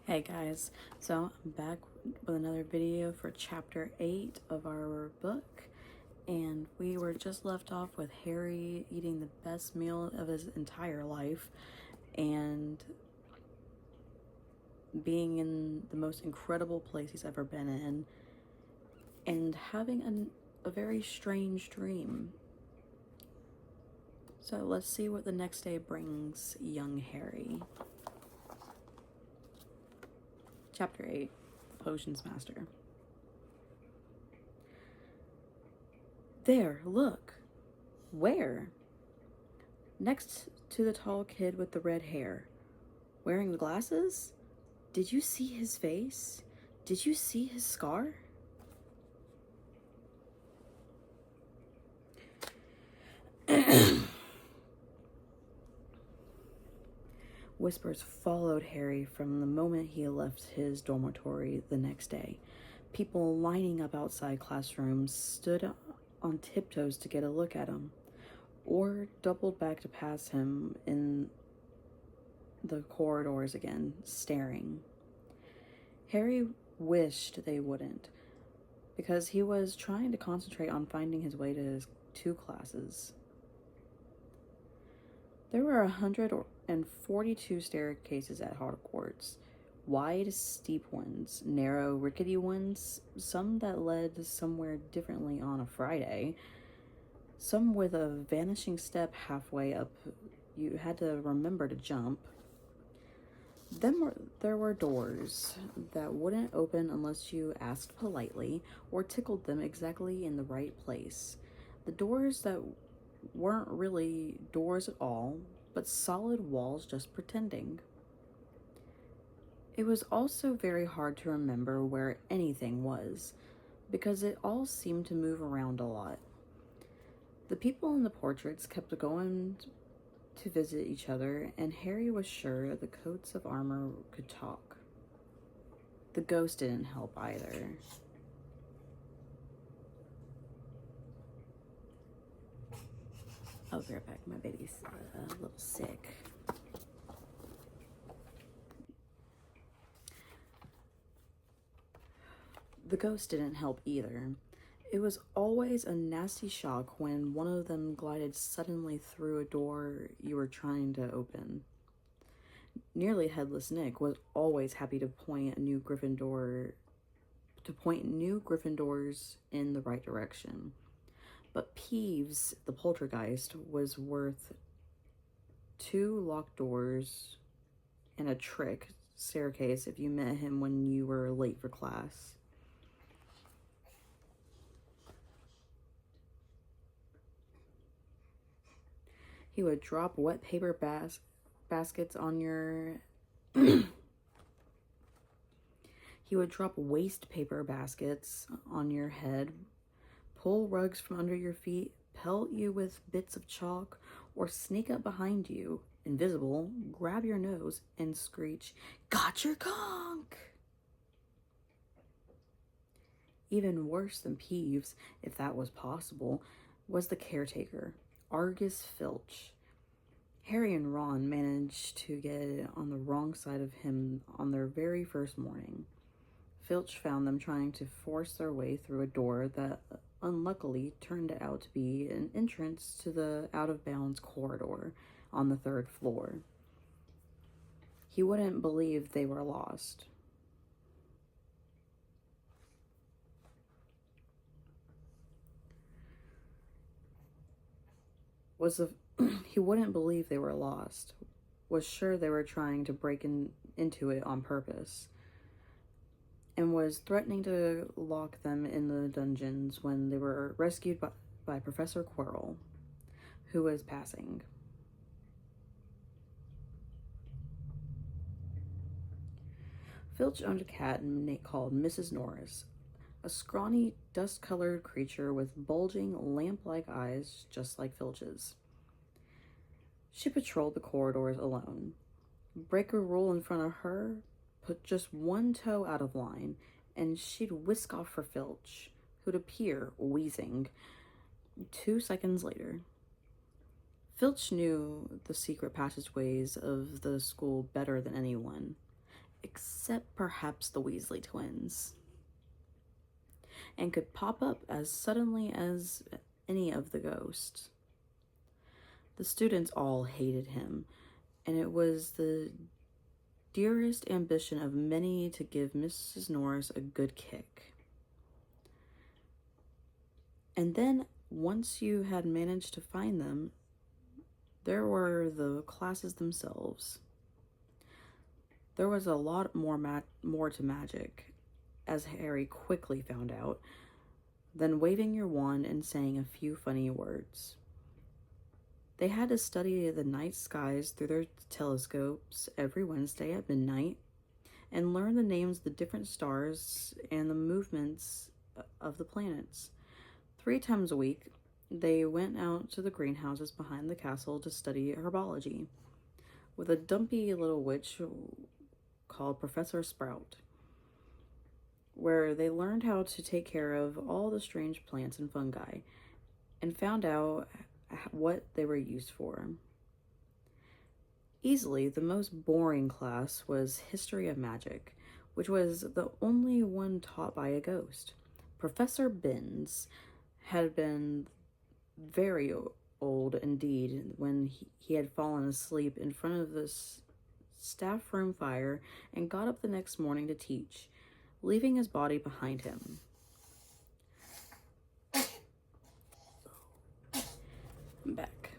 Hey guys, so I'm back with another video for chapter 8 of our book, and we were just left off with Harry eating the best meal of his entire life and being in the most incredible place he's ever been in and having a very strange dream. So let's see what the next day brings young Harry. Chapter 8, The Potions Master. There, look. Where? Next to the tall kid with the red hair. Wearing the glasses? Did you see his face? Did you see his scar? Whispers followed Harry from the moment he left his dormitory the next day. People lining up outside classrooms stood on tiptoes to get a look at him, or doubled back to pass him in the corridors again, staring. Harry wished they wouldn't, because he was trying to concentrate on finding his way to his 2 classes. There were 142 staircases at Hogwarts. Wide, steep ones, narrow, rickety ones, some that led somewhere differently on a Friday, some with a vanishing step halfway up you had to remember to jump. Then there were doors that wouldn't open unless you asked politely or tickled them exactly in the right place. The doors that weren't really doors at all, but solid walls just pretending. It was also very hard to remember where anything was, because it all seemed to move around a lot. The people in the portraits kept going to visit each other, and Harry was sure the coats of armor could talk. The ghost didn't help either. I'll be right back. My baby's a little sick. The ghost didn't help either. It was always a nasty shock when one of them glided suddenly through a door you were trying to open. Nearly Headless Nick was always happy to point new Gryffindors in the right direction. But Peeves, the poltergeist, was worth 2 locked doors and a trick staircase if you met him when you were late for class. He would drop wet paper baskets on your... He would drop waste paper baskets on your head, pull rugs from under your feet, pelt you with bits of chalk, or sneak up behind you, invisible, grab your nose, and screech, "Got your conch!" Even worse than Peeves, if that was possible, was the caretaker, Argus Filch. Harry and Ron managed to get on the wrong side of him on their very first morning. Filch found them trying to force their way through a door that unluckily turned out to be an entrance to the out-of-bounds corridor on the 3rd floor. He wouldn't believe they were lost. He wouldn't believe they were lost. Was sure they were trying to break into it on purpose, and was threatening to lock them in the dungeons when they were rescued by Professor Quirrell, who was passing. Filch owned a cat called Mrs. Norris, a scrawny, dust-colored creature with bulging, lamp-like eyes just like Filch's. She patrolled the corridors alone. Break a rule in front of her, put just one toe out of line, and she'd whisk off for Filch, who'd appear, wheezing, 2 seconds later. Filch knew the secret passageways of the school better than anyone. It except perhaps the Weasley twins, and could pop up as suddenly as any of the ghosts. The students all hated him, and it was the dearest ambition of many to give Mrs. Norris a good kick. And then, once you had managed to find them, there were the classes themselves. There was a lot more to magic, as Harry quickly found out, than waving your wand and saying a few funny words. They had to study the night skies through their telescopes every Wednesday at midnight and learn the names of the different stars and the movements of the planets. 3 times a week, they went out to the greenhouses behind the castle to study herbology with a dumpy little witch called Professor Sprout, where they learned how to take care of all the strange plants and fungi and found out what they were used for. Easily, the most boring class was History of Magic, which was the only one taught by a ghost. Professor Binns had been very old indeed when he had fallen asleep in front of the staff room fire and got up the next morning to teach, leaving his body behind him. I'm back.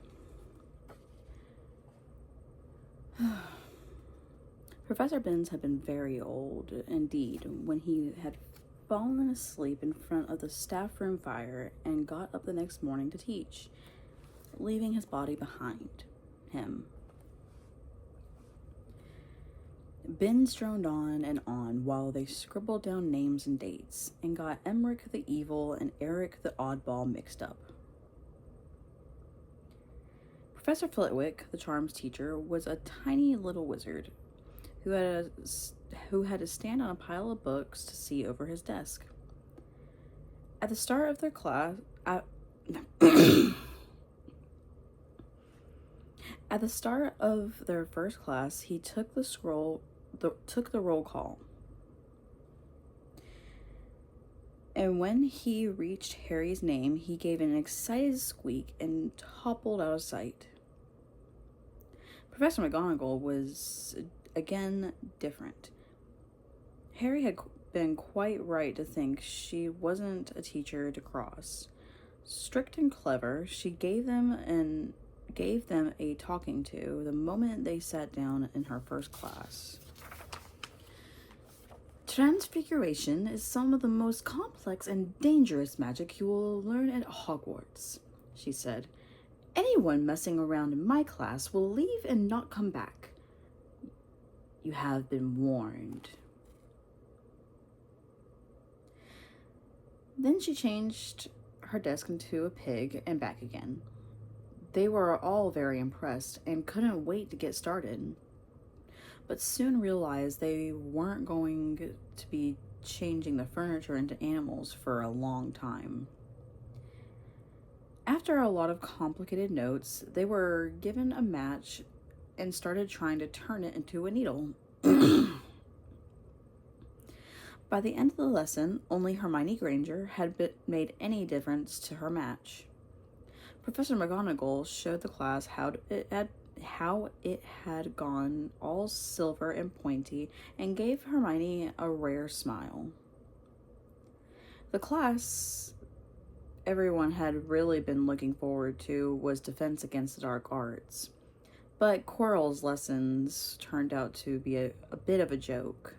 Professor Binns had been very old indeed when he had fallen asleep in front of the staff room fire and got up the next morning to teach, leaving his body behind him. Binns droned on and on while they scribbled down names and dates and got Emmerich the Evil and Eric the Oddball mixed up. Professor Flitwick, the charms teacher, was a tiny little wizard who had to stand on a pile of books to see over his desk. At the start of their class, at the start of their first class, he took the roll call. And when he reached Harry's name, he gave an excited squeak and toppled out of sight. Professor McGonagall was again different. Harry had been quite right to think she wasn't a teacher to cross. Strict and clever, she gave them a talking to the moment they sat down in her first class. Transfiguration is some of the most complex and dangerous magic you will learn at Hogwarts, she said. Anyone messing around in my class will leave and not come back. You have been warned. Then she changed her desk into a pig and back again. They were all very impressed and couldn't wait to get started, but soon realized they weren't going to be changing the furniture into animals for a long time. After a lot of complicated notes, they were given a match and started trying to turn it into a needle. By the end of the lesson, only Hermione Granger had made any difference to her match. Professor McGonagall showed the class how it had gone all silver and pointy and gave Hermione a rare smile. The class everyone had really been looking forward to was Defense Against the Dark Arts, but Quirrell's lessons turned out to be a bit of a joke.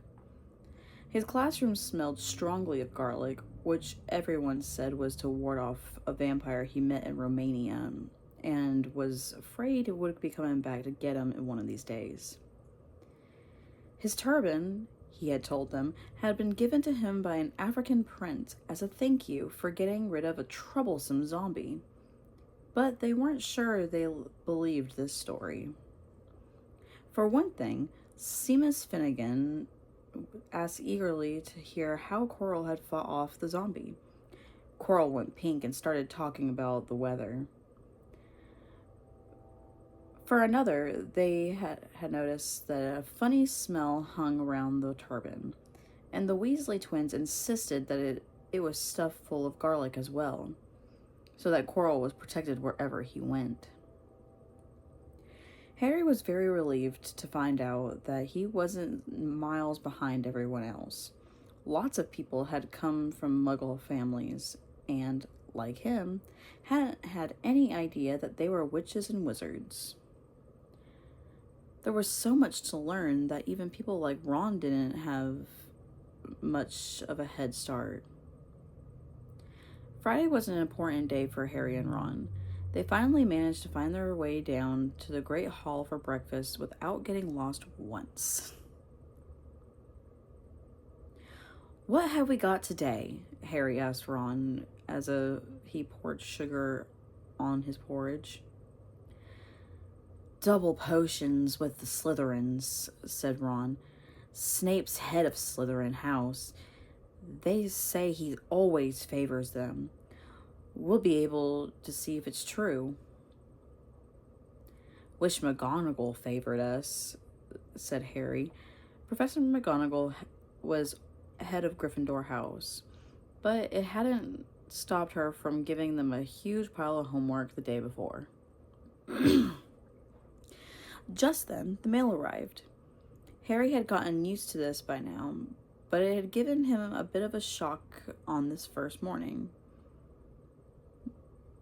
His classroom smelled strongly of garlic, which everyone said was to ward off a vampire he met in Romania and was afraid it would be coming back to get him in one of these days. His turban, he had told them, had been given to him by an African prince as a thank you for getting rid of a troublesome zombie. But they weren't sure they believed this story. For one thing, Seamus Finnegan asked eagerly to hear how Quirrell had fought off the zombie. Quirrell went pink and started talking about the weather. For another, they had noticed that a funny smell hung around the turban, and the Weasley twins insisted that it was stuffed full of garlic as well, so that Quirrell was protected wherever he went. Harry was very relieved to find out that he wasn't miles behind everyone else. Lots of people had come from Muggle families, and, like him, hadn't had any idea that they were witches and wizards. There was so much to learn that even people like Ron didn't have much of a head start. Friday was an important day for Harry and Ron. They finally managed to find their way down to the Great Hall for breakfast without getting lost once. "What have we got today?" Harry asked Ron as he poured sugar on his porridge. "Double potions with the Slytherins," said Ron. "Snape's head of Slytherin House. They say he always favors them. We'll be able to see if it's true." "Wish McGonagall favored us," said Harry. Professor McGonagall was head of Gryffindor House, but it hadn't stopped her from giving them a huge pile of homework the day before. Just then, the mail arrived. Harry had gotten used to this by now, but it had given him a bit of a shock on this first morning.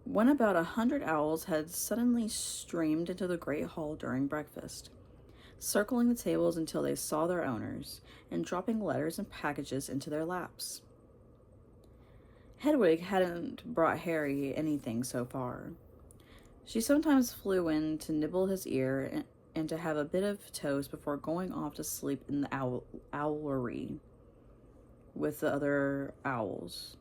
When about 100 owls had suddenly streamed into the Great Hall during breakfast, circling the tables until they saw their owners, and dropping letters and packages into their laps. Hedwig hadn't brought Harry anything so far. She sometimes flew in to nibble his ear and to have a bit of toast before going off to sleep in the owlery with the other owls.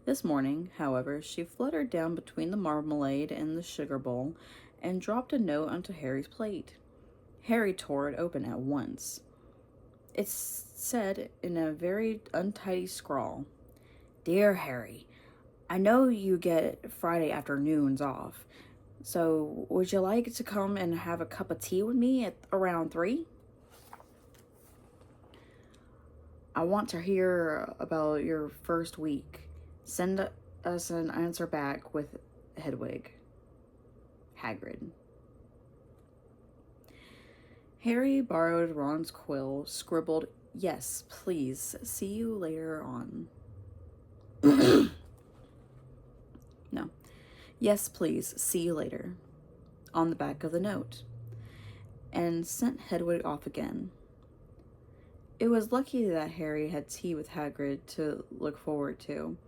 This morning, however, she fluttered down between the marmalade and the sugar bowl and dropped a note onto Harry's plate. Harry tore it open at once. It said in a very untidy scrawl, "Dear Harry, I know you get Friday afternoons off, so would you like to come and have a cup of tea with me at around 3? I want to hear about your first week. Send us an answer back with Hedwig. Hagrid." Harry borrowed Ron's quill, scribbled, "Yes, please, see you later on." No. "Yes, please, see you later," on the back of the note, and sent Hedwig off again. It was lucky that Harry had tea with Hagrid to look forward to,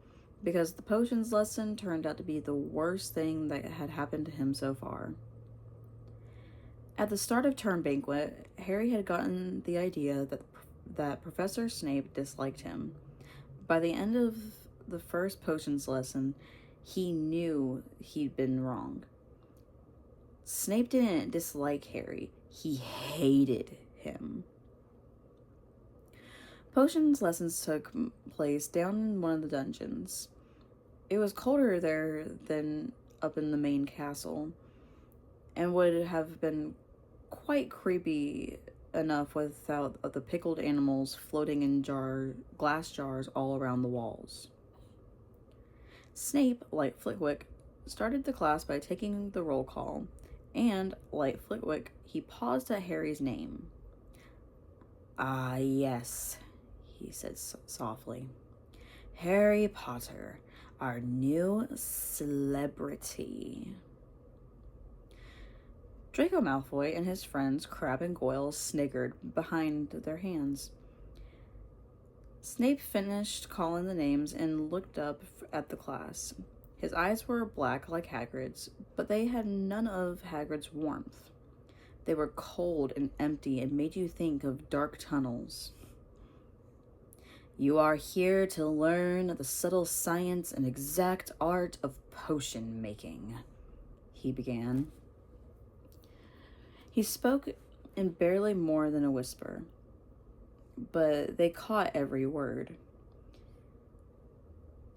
because the potions lesson turned out to be the worst thing that had happened to him so far. At the start of term banquet, Harry had gotten the idea that Professor Snape disliked him. By the end of the first potions lesson, he knew he'd been wrong. Snape didn't dislike Harry, he hated him. Potions lessons took place down in one of the dungeons. It was colder there than up in the main castle, and would have been quite creepy enough without the pickled animals floating in glass jars all around the walls. Snape, like Flitwick, started the class by taking the roll call, and, like Flitwick, he paused at Harry's name. "Ah, yes," he said softly. "Harry Potter, our new celebrity." Draco Malfoy and his friends Crabbe and Goyle sniggered behind their hands. Snape finished calling the names and looked up at the class. His eyes were black like Hagrid's, but they had none of Hagrid's warmth. They were cold and empty and made you think of dark tunnels. "You are here to learn the subtle science and exact art of potion making," he began. He spoke in barely more than a whisper, but they caught every word.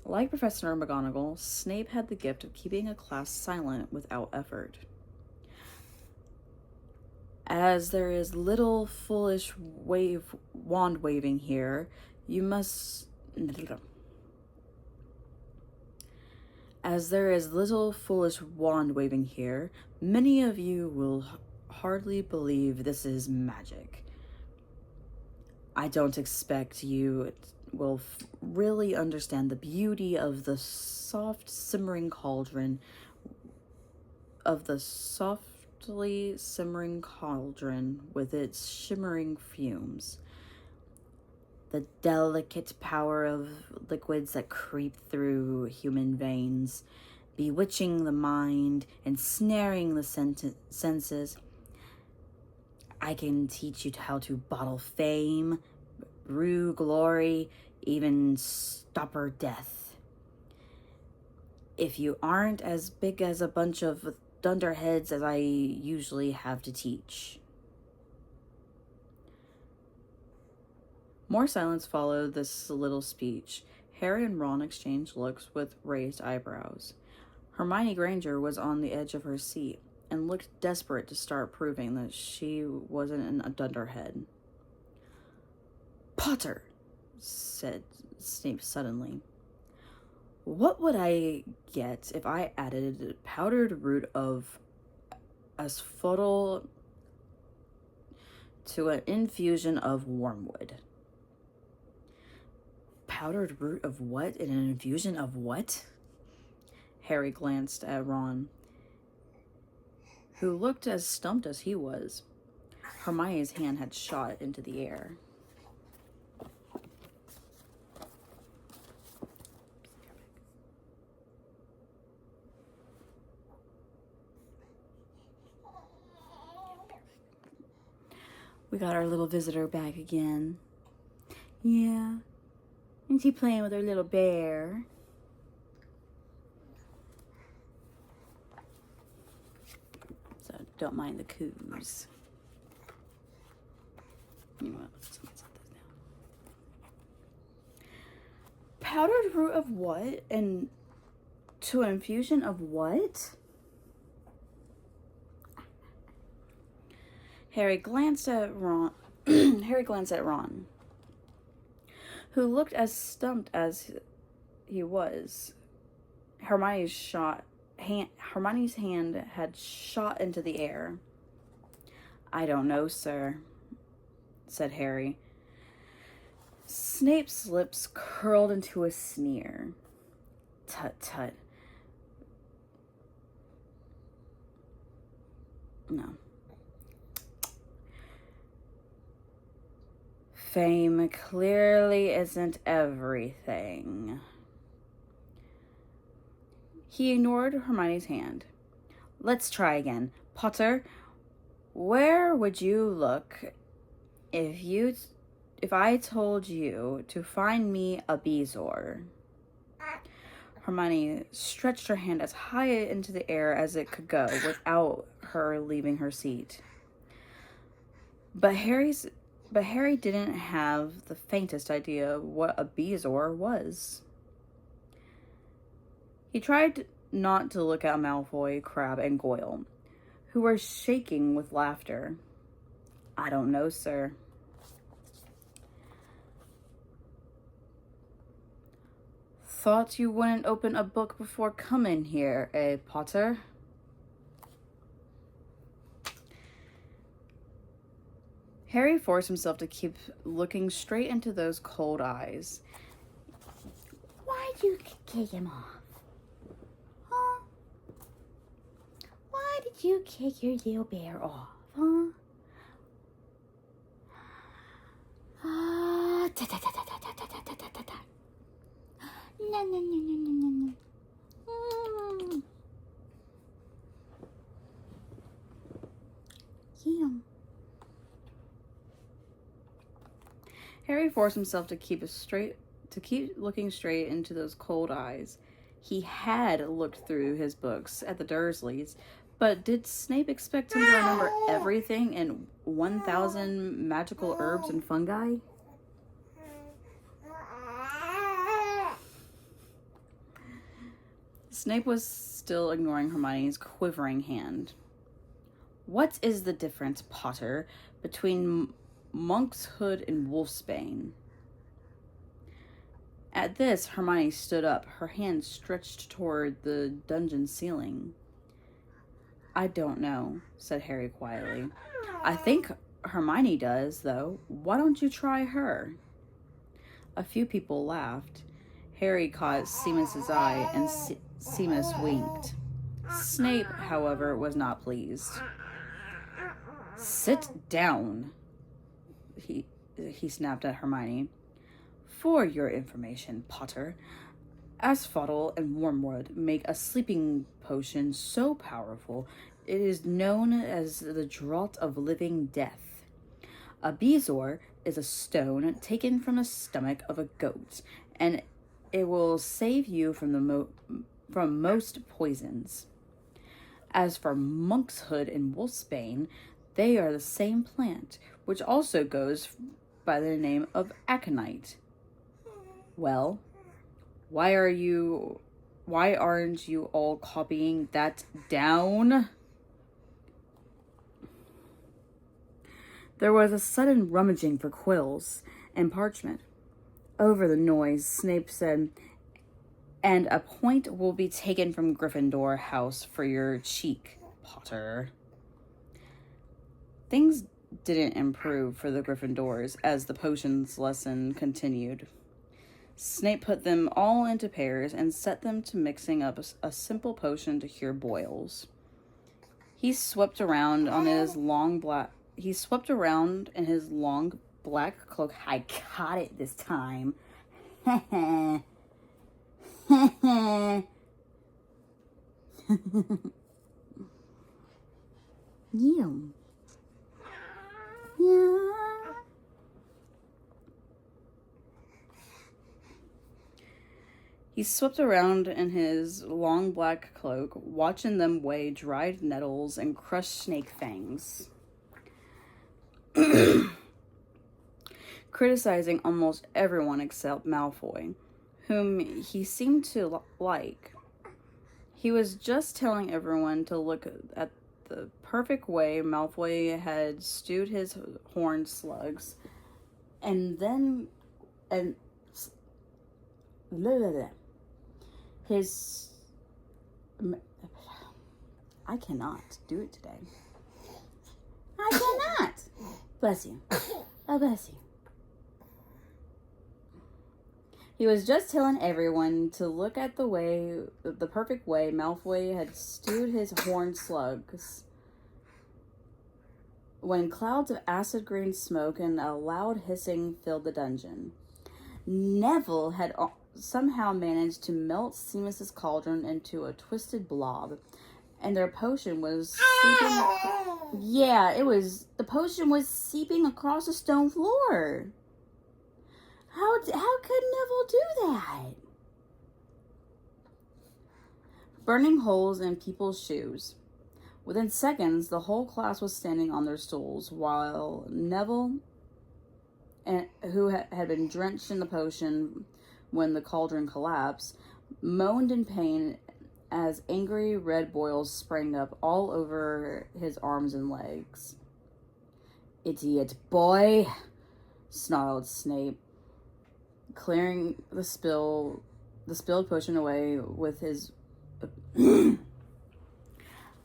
Like Professor McGonagall, Snape had the gift of keeping a class silent without effort. As there is little foolish wand waving here, you must... As there is little foolish wand waving here, many of you will hardly believe this is magic. I don't expect you will really understand the beauty of the softly simmering cauldron with its shimmering fumes. The delicate power of liquids that creep through human veins, bewitching the mind, ensnaring the senses. I can teach you how to bottle fame, brew glory, even stopper death. If you aren't as big as a bunch of dunderheads as I usually have to teach. More silence followed this little speech. Harry and Ron exchanged looks with raised eyebrows. Hermione Granger was on the edge of her seat and looked desperate to start proving that she wasn't a dunderhead. Potter, said Snape suddenly. What would I get if I added powdered root of asphodel to an infusion of wormwood? Powdered root of what in an infusion of what? Harry glanced at Ron, who looked as stumped as he was. Hermione's hand had shot into the air. We got our little visitor back again. Yeah. Isn't she playing with her little bear? So don't mind the coos. You know what? Let's set this down. Powdered root of what? And to an infusion of what? Harry glanced at Ron. Who looked as stumped as he was. Hermione's hand had shot into the air. I don't know, sir, said Harry. Snape's lips curled into a sneer. Tut, tut. No. Fame clearly isn't everything. He ignored Hermione's hand. Let's try again. Potter, where would you look if I told you to find me a Bezoar? Hermione stretched her hand as high into the air as it could go without her leaving her seat. But Harry didn't have the faintest idea what a Bezoar was. He tried not to look at Malfoy, Crabbe, and Goyle, who were shaking with laughter. I don't know, sir. Thought you wouldn't open a book before coming here, eh, Potter? Harry forced himself to keep looking straight into those cold eyes. Why'd you kick him off? Huh? Why did you kick your little bear off, huh? No, no, no, no, no, no, no. Yeah. Harry forced himself to keep looking straight into those cold eyes. He had looked through his books at the Dursleys, but did Snape expect him to remember everything in 1,000 magical herbs and fungi? Snape was still ignoring Hermione's quivering hand. What is the difference, Potter, between Monkshood and Wolfsbane? At this, Hermione stood up, her hand stretched toward the dungeon ceiling. I don't know, said Harry quietly. I think Hermione does, though. Why don't you try her? A few people laughed. Harry caught Seamus's eye, and Seamus winked. Snape, however, was not pleased. Sit down, he snapped at Hermione. For your information, Potter, Asphodel and Wormwood make a sleeping potion so powerful it is known as the Draught of Living Death. A Bezoar is a stone taken from the stomach of a goat, and it will save you from from most poisons. As for Monkshood and Wolfsbane, they are the same plant, which also goes by the name of aconite. Well, why aren't you all copying that down? There was a sudden rummaging for quills and parchment. Over the noise, Snape said, "And a point will be taken from Gryffindor House for your cheek, Potter." Things didn't improve for the Gryffindors as the potions lesson continued. Snape put them all into pairs and set them to mixing up a simple potion to cure boils. He swept around in his long black cloak. I caught it this time. You. Yeah. He swept around in his long black cloak, watching them weigh dried nettles and crushed snake fangs. Criticizing almost everyone except Malfoy, whom he seemed to like. He was just telling everyone to look at the perfect way Malfoy had stewed his horned slugs, and then his... I cannot do it today. I cannot. Bless you. Oh, bless you. He was just telling everyone to look at the perfect way Malfoy had stewed his horned slugs. When clouds of acid green smoke and a loud hissing filled the dungeon. Neville had somehow managed to melt Seamus's cauldron into a twisted blob, and their potion was seeping... the potion was seeping across the stone floor. How could Neville do that? Burning holes in people's shoes. Within seconds, the whole class was standing on their stools, while Neville, who had been drenched in the potion when the cauldron collapsed, moaned in pain as angry red boils sprang up all over his arms and legs. "Idiot boy," snarled Snape, clearing the spilled potion away with his...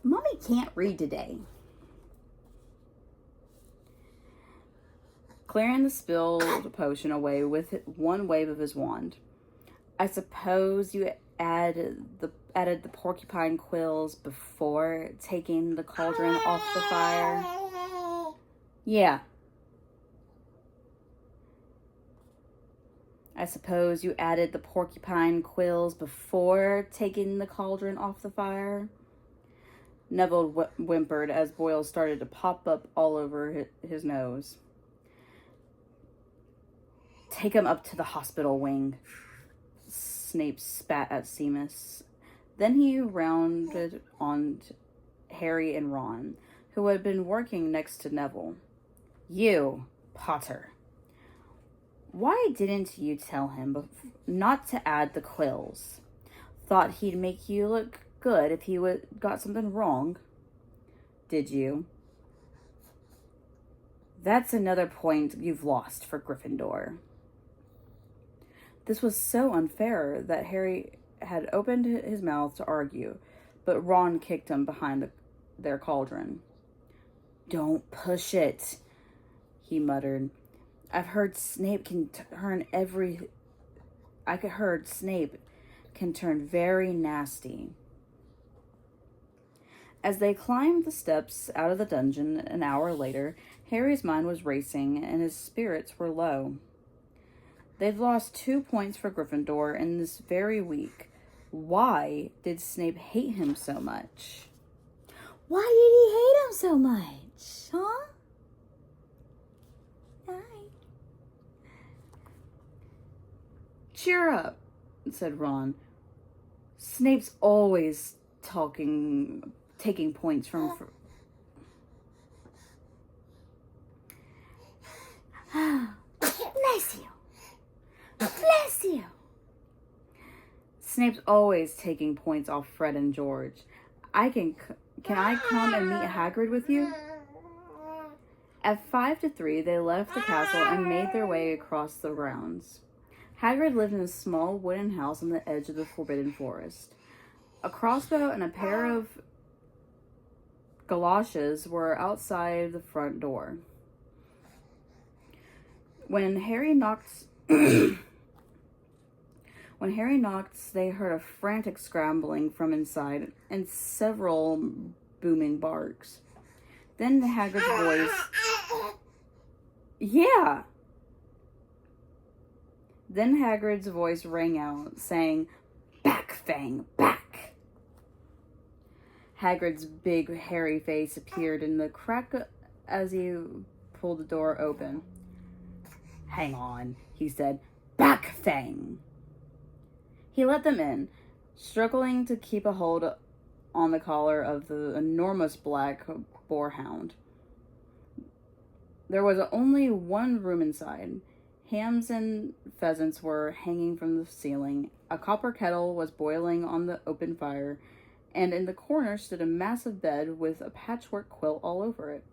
Mommy can't read today. Clearing the spilled potion away with one wave of his wand. "I suppose you added the porcupine quills before taking the cauldron off the fire?" "Yeah." "I suppose you added the porcupine quills before taking the cauldron off the fire?" Neville whimpered as boils started to pop up all over his nose. "Take him up to the hospital wing." Snape spat at Seamus. Then he rounded on Harry and Ron, who had been working next to Neville. "You, Potter. Why didn't you tell him not to add the quills? Thought he'd make you look good if he got something wrong. Did you? That's another point you've lost for Gryffindor. This was so unfair that Harry had opened his mouth to argue, but Ron kicked him behind their cauldron. Don't push it, he muttered. I've heard Snape can turn very nasty. As they climbed the steps out of the dungeon an hour later, Harry's mind was racing and his spirits were low. They've lost 2 points for Gryffindor in this very week. Why did Snape hate him so much? Why did he hate him so much? Huh? Hi. Cheer up, said Ron. Snape's always taking points from... Bless you. Bless you. Snape's always taking points off Fred and George. Can I come and meet Hagrid with you? At 5-3, they left the castle and made their way across the grounds. Hagrid lived in a small wooden house on the edge of the Forbidden Forest. A crossbow and a pair of galoshes were outside the front door. When Harry knocked, they heard a frantic scrambling from inside and several booming barks. Then Hagrid's voice... Yeah! Then Hagrid's voice rang out, saying, "Back, Fang, back!" Hagrid's big, hairy face appeared in the crack as he pulled the door open. "Hang on," he said. "Back, Fang!" He let them in, struggling to keep a hold on the collar of the enormous black boarhound. There was only one room inside. Hams and pheasants were hanging from the ceiling. A copper kettle was boiling on the open fire, and in the corner stood a massive bed with a patchwork quilt all over it.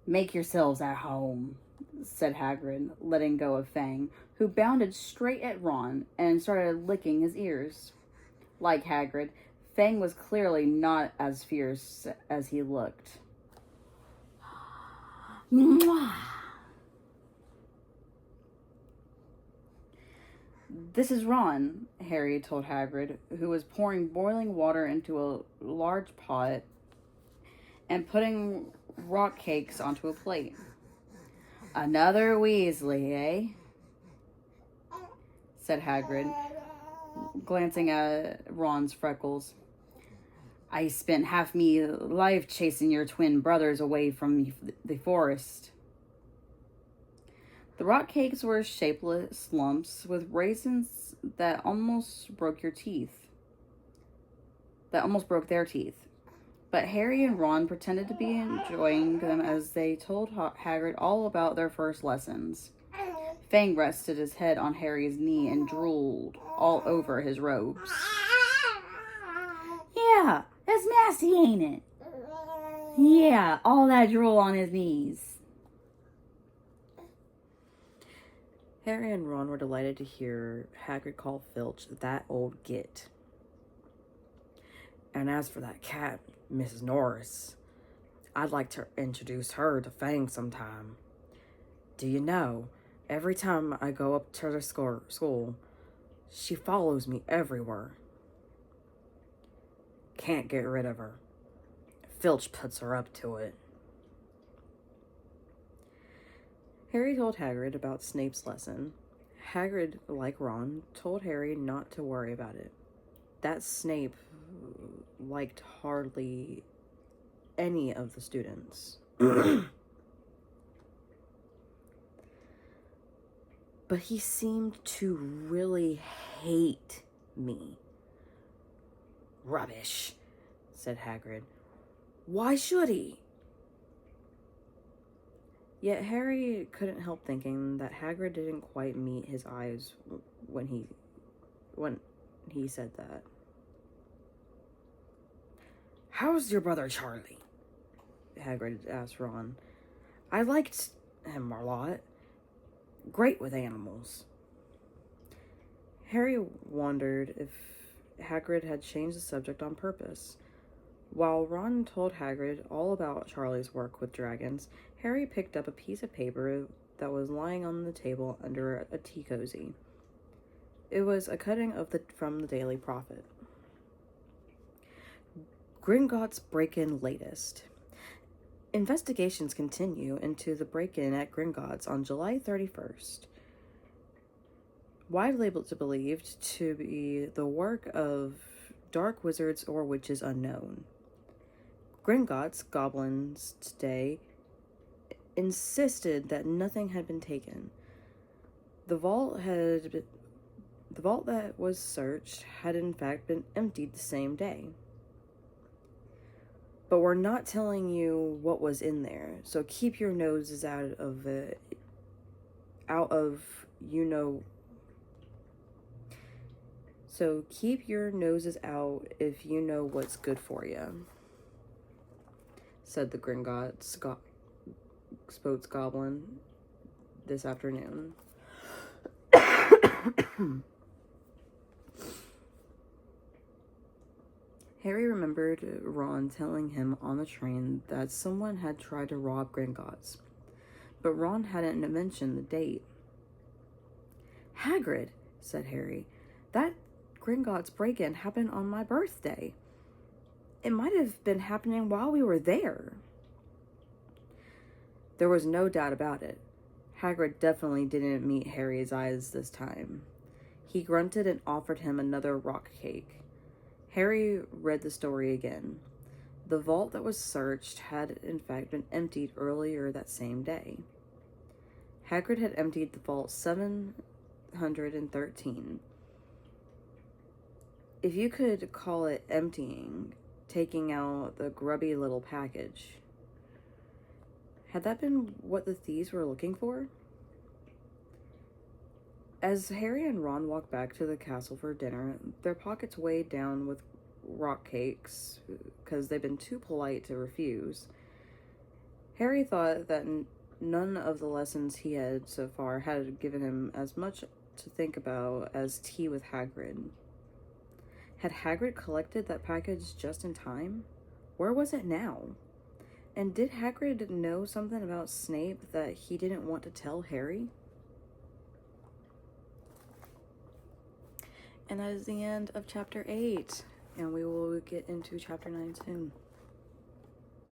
"Make yourselves at home," said Hagrid, letting go of Fang, who bounded straight at Ron and started licking his ears. Like Hagrid, Fang was clearly not as fierce as he looked. Mwah! "This is Ron," Harry told Hagrid, who was pouring boiling water into a large pot and putting rock cakes onto a plate. "Another Weasley, eh?" said Hagrid, glancing at Ron's freckles. "I spent half me life chasing your twin brothers away from the forest." The rock cakes were shapeless lumps with raisins that almost broke their teeth. But Harry and Ron pretended to be enjoying them as they told Hagrid all about their first lessons. Fang rested his head on Harry's knee and drooled all over his robes. "Yeah, that's nasty, ain't it? Yeah, all that drool on his knees." Harry and Ron were delighted to hear Hagrid call Filch that old git. "And as for that cat, Mrs. Norris, I'd like to introduce her to Fang sometime. Do you know, every time I go up to the school, she follows me everywhere. Can't get rid of her. Filch puts her up to it." Harry told Hagrid about Snape's lesson. Hagrid, like Ron, told Harry not to worry about it. That Snape liked hardly any of the students. But he seemed to really hate me. "Rubbish," said Hagrid. "Why should he?" Yet Harry couldn't help thinking that Hagrid didn't quite meet his eyes when he said that. "How's your brother Charlie?" Hagrid asked Ron. "I liked him a lot. Great with animals." Harry wondered if Hagrid had changed the subject on purpose. While Ron told Hagrid all about Charlie's work with dragons, Harry picked up a piece of paper that was lying on the table under a tea cozy. It was a cutting from the Daily Prophet. Gringotts break-in latest. Investigations continue into the break-in at Gringotts on July 31st. Widely believed to be the work of dark wizards or witches unknown. Gringotts goblins today insisted that nothing had been taken. The vault that was searched had in fact been emptied the same day. But we're not telling you what was in there, so keep your noses out of So keep your noses out if you know what's good for you, said the Gringotts spokesgoblin this afternoon. Harry remembered Ron telling him on the train that someone had tried to rob Gringotts, but Ron hadn't mentioned the date. "Hagrid," said Harry, "that Gringotts break-in happened on my birthday. It might have been happening while we were there." There was no doubt about it. Hagrid definitely didn't meet Harry's eyes this time. He grunted and offered him another rock cake. Harry read the story again. The vault that was searched had in fact been emptied earlier that same day. Hagrid had emptied the vault 713. If you could call it emptying, taking out the grubby little package. Had that been what the thieves were looking for? As Harry and Ron walked back to the castle for dinner, their pockets weighed down with rock cakes because they'd been too polite to refuse. Harry thought that none of the lessons he had so far had given him as much to think about as tea with Hagrid. Had Hagrid collected that package just in time? Where was it now? And did Hagrid know something about Snape that he didn't want to tell Harry? And that is the end of chapter 8. And we will get into chapter 9 soon.